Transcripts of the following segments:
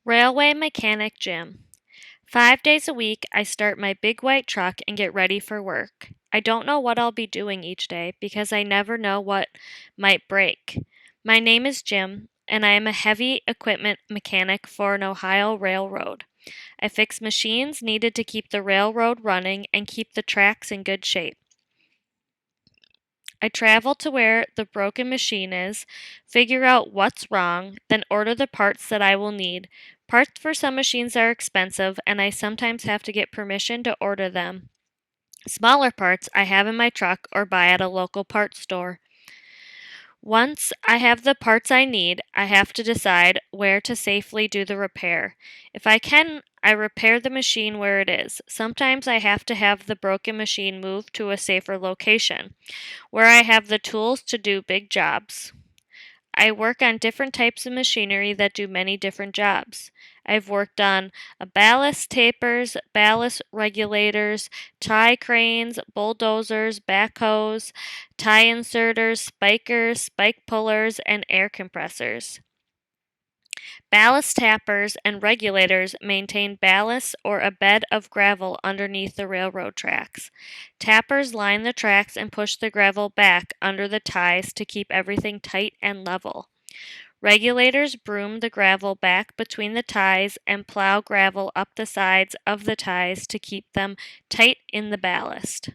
Railway Mechanic Jim. 5 days a week, I start my big white truck and get ready for work. I don't know what I'll be doing each day because I never know what might break. My name is Jim, and I am a heavy equipment mechanic for an Ohio railroad. I fix machines needed to keep the railroad running and keep the tracks in good shape. I travel to where the broken machine is, figure out what's wrong, then order the parts that I will need. Parts for some machines are expensive, and I sometimes have to get permission to order them. Smaller parts I have in my truck or buy at a local parts store. Once I have the parts I need, I have to decide where to safely do the repair. If I can, I repair the machine where it is. Sometimes I have to have the broken machine moved to a safer location where I have the tools to do big jobs. I work on different types of machinery that do many different jobs. I've worked on ballast tapers, ballast regulators, tie cranes, bulldozers, backhoes, tie inserters, spikers, spike pullers, and air compressors. Ballast tappers and regulators maintain ballast or a bed of gravel underneath the railroad tracks. Tappers line the tracks and push the gravel back under the ties to keep everything tight and level. Regulators broom the gravel back between the ties and plow gravel up the sides of the ties to keep them tight in the ballast.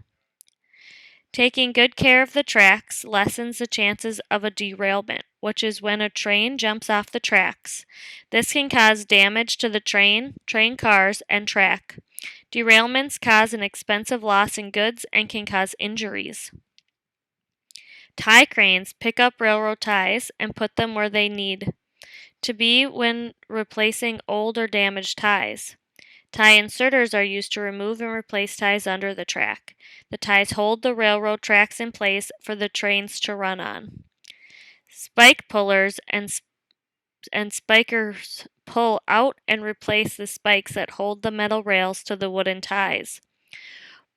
Taking good care of the tracks lessens the chances of a derailment, which is when a train jumps off the tracks. This can cause damage to the train cars, and track. Derailments cause an expensive loss in goods and can cause injuries. Tie cranes pick up railroad ties and put them where they need to be when replacing old or damaged ties. Tie inserters are used to remove and replace ties under the track. The ties hold the railroad tracks in place for the trains to run on. Spike pullers and spikers pull out and replace the spikes that hold the metal rails to the wooden ties.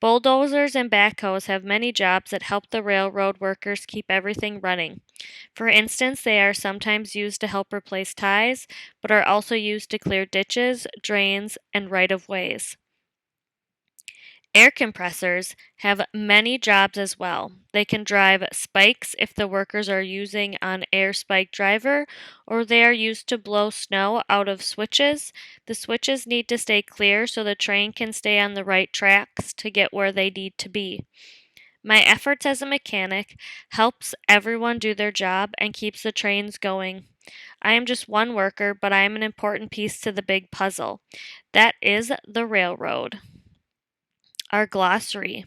Bulldozers and backhoes have many jobs that help the railroad workers keep everything running. For instance, they are sometimes used to help replace ties, but are also used to clear ditches, drains, and right-of-ways. Air compressors have many jobs as well. They can drive spikes if the workers are using an air spike driver, or they are used to blow snow out of switches. The switches need to stay clear so the train can stay on the right tracks to get where they need to be. My efforts as a mechanic helps everyone do their job and keeps the trains going. I am just one worker, but I am an important piece to the big puzzle. That is the railroad. Our glossary.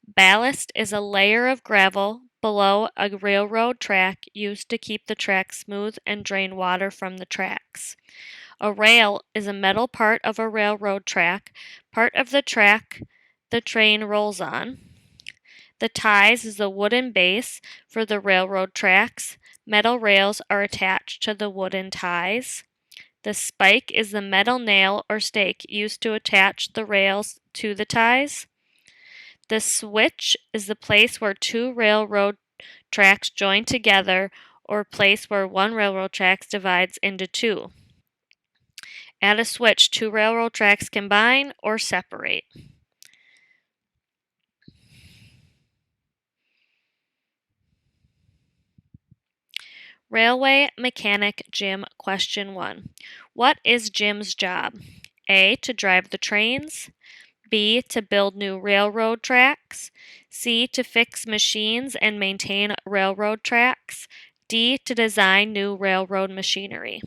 Ballast is a layer of gravel below a railroad track used to keep the track smooth and drain water from the tracks. A rail is a metal part of a railroad track, part of the track the train rolls on. The ties is a wooden base for the railroad tracks. Metal rails are attached to the wooden ties. The spike is the metal nail or stake used to attach the rails to the ties. The switch is the place where two railroad tracks join together or place where one railroad track divides into two. At a switch, two railroad tracks combine or separate. Railway Mechanic Jim Question 1. What is Jim's job? A. To drive the trains. B. To build new railroad tracks. C. To fix machines and maintain railroad tracks. D. To design new railroad machinery.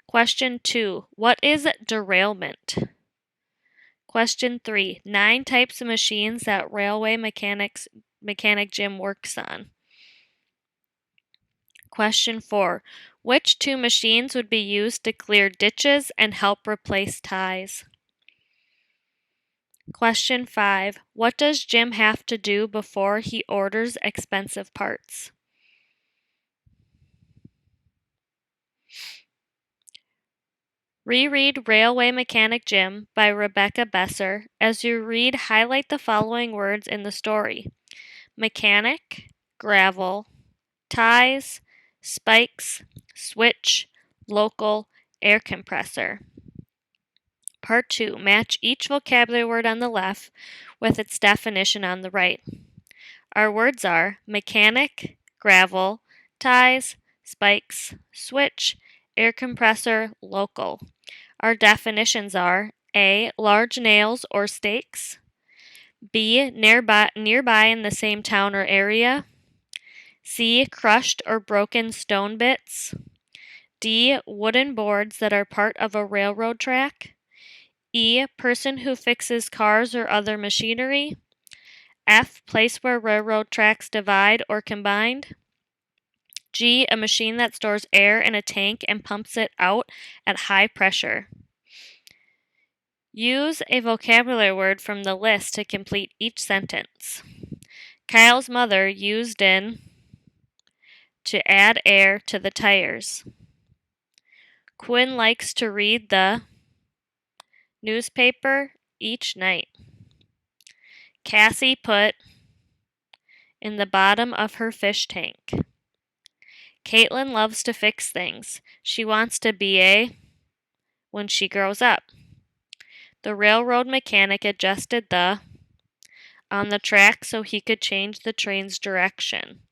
Question 2. What is derailment? Question 3. 9 types of machines that railway mechanic Jim works on. Question 4. Which two machines would be used to clear ditches and help replace ties? Question 5. What does Jim have to do before he orders expensive parts? Reread Railway Mechanic Jim by Rebecca Besser. As you read, highlight the following words in the story: mechanic, gravel, ties, spikes, switch, local, air compressor. Part 2. Match each vocabulary word on the left with its definition on the right. Our words are mechanic, gravel, ties, spikes, switch, air compressor, local. Our definitions are A. Large nails or stakes. B. Nearby in the same town or area. C. Crushed or broken stone bits. D. Wooden boards that are part of a railroad track. E. Person who fixes cars or other machinery. F. Place where railroad tracks divide or combined. G. A machine that stores air in a tank and pumps it out at high pressure. Use a vocabulary word from the list to complete each sentence. Kyle's mother used in to add air to the tires. Quinn likes to read the newspaper each night. Cassie put in the bottom of her fish tank. Caitlin loves to fix things. She wants to be a when she grows up. The railroad mechanic adjusted the on the track so he could change the train's direction.